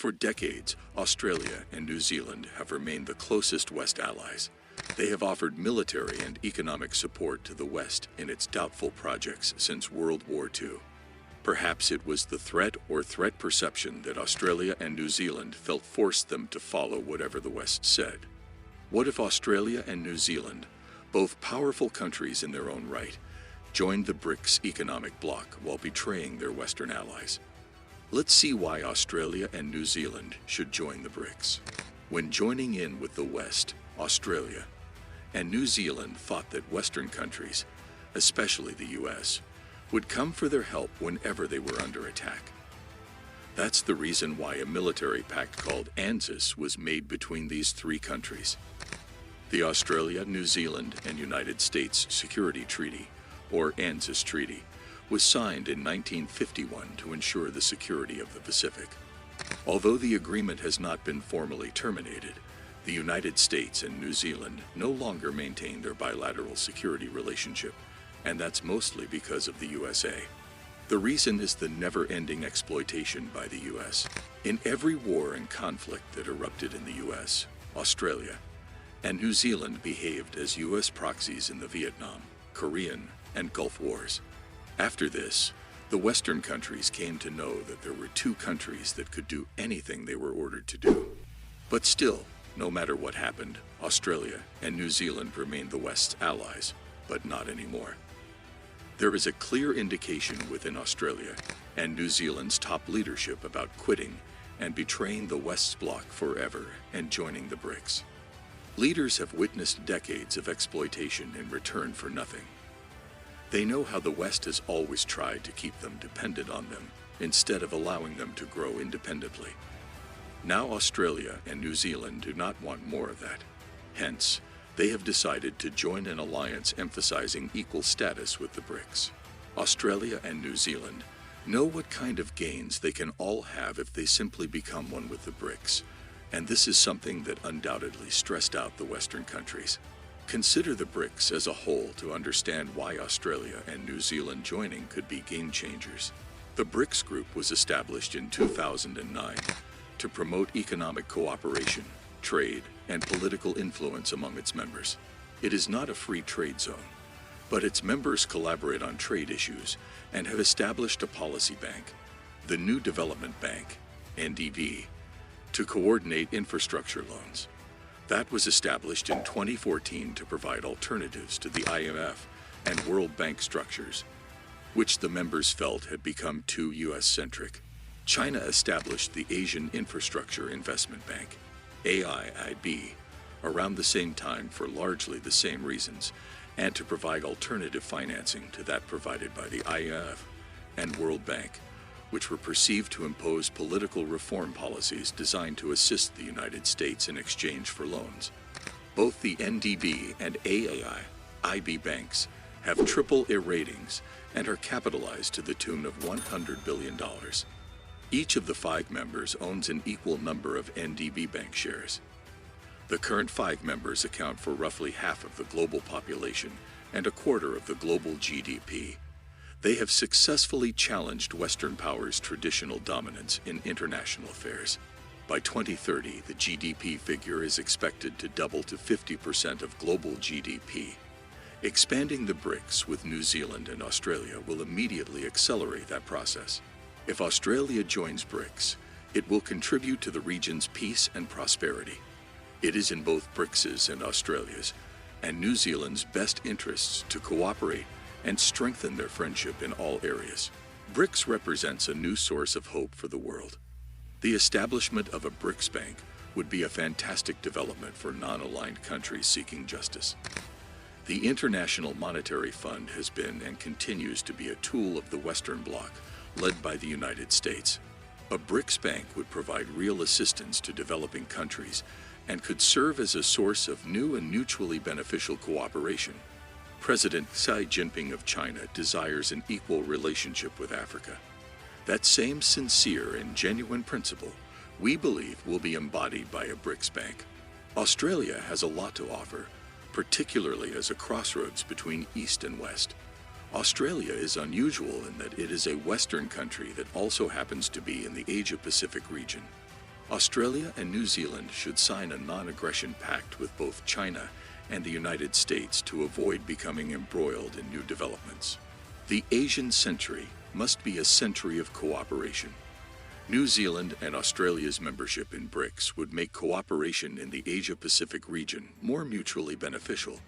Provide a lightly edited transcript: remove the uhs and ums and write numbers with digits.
For decades, Australia and New Zealand have remained the closest West allies. They have offered military and economic support to the West in its doubtful projects since World War II. Perhaps it was the threat or threat perception that Australia and New Zealand felt forced them to follow whatever the West said. What if Australia and New Zealand, both powerful countries in their own right, joined the BRICS economic bloc while betraying their Western allies? Let's see why Australia and New Zealand should join the BRICS. When joining in with the West, Australia and New Zealand thought that Western countries, especially the US, would come for their help whenever they were under attack. That's the reason why a military pact called ANZUS was made between these three countries. The Australia, New Zealand, and United States Security Treaty, or ANZUS Treaty, was signed in 1951 to ensure the security of the Pacific. Although the agreement has not been formally terminated, the United States and New Zealand no longer maintain their bilateral security relationship, and that's mostly because of the USA. The reason is the never-ending exploitation by the US. In every war and conflict that erupted in the US, Australia, and New Zealand behaved as US proxies in the Vietnam, Korean, and Gulf Wars. After this, the Western countries came to know that there were two countries that could do anything they were ordered to do. But still, no matter what happened, Australia and New Zealand remained the West's allies, but not anymore. There is a clear indication within Australia and New Zealand's top leadership about quitting and betraying the West's bloc forever and joining the BRICS. Leaders have witnessed decades of exploitation in return for nothing. They know how the West has always tried to keep them dependent on them instead of allowing them to grow independently. Now Australia and New Zealand do not want more of that. Hence, they have decided to join an alliance emphasizing equal status with the BRICS. Australia and New Zealand know what kind of gains they can all have if they simply become one with the BRICS, and this is something that undoubtedly stressed out the Western countries. Consider the BRICS as a whole to understand why Australia and New Zealand joining could be game changers. The BRICS group was established in 2009 to promote economic cooperation, trade, and political influence among its members. It is not a free trade zone, but its members collaborate on trade issues and have established a policy bank, the New Development Bank, NDB, to coordinate infrastructure loans. That was established in 2014 to provide alternatives to the IMF and World Bank structures, which the members felt had become too US-centric. China established the Asian Infrastructure Investment Bank, AIIB, around the same time for largely the same reasons, and to provide alternative financing to that provided by the IMF and World Bank, which were perceived to impose political reform policies designed to assist the United States in exchange for loans. Both the NDB and AIIB banks have AAA ratings and are capitalized to the tune of $100 billion. Each of the 5 members owns an equal number of NDB bank shares. The current 5 members account for roughly half of the global population and a quarter of the global GDP. They have successfully challenged Western powers' traditional dominance in international affairs. By 2030, the GDP figure is expected to double to 50% of global GDP. Expanding the BRICS with New Zealand and Australia will immediately accelerate that process. If Australia joins BRICS, it will contribute to the region's peace and prosperity. It is in both BRICS's and Australia's and New Zealand's best interests to cooperate and strengthen their friendship in all areas. BRICS represents a new source of hope for the world. The establishment of a BRICS bank would be a fantastic development for non-aligned countries seeking justice. The International Monetary Fund has been and continues to be a tool of the Western Bloc, led by the United States. A BRICS bank would provide real assistance to developing countries and could serve as a source of new and mutually beneficial cooperation. President Xi Jinping of China desires an equal relationship with Africa. That same sincere and genuine principle, we believe, will be embodied by a BRICS bank. Australia has a lot to offer, particularly as a crossroads between East and West. Australia is unusual in that it is a Western country that also happens to be in the Asia-Pacific region. Australia and New Zealand should sign a non-aggression pact with both China and the United States to avoid becoming embroiled in new developments. The Asian century must be a century of cooperation. New Zealand and Australia's membership in BRICS would make cooperation in the Asia-Pacific region more mutually beneficial.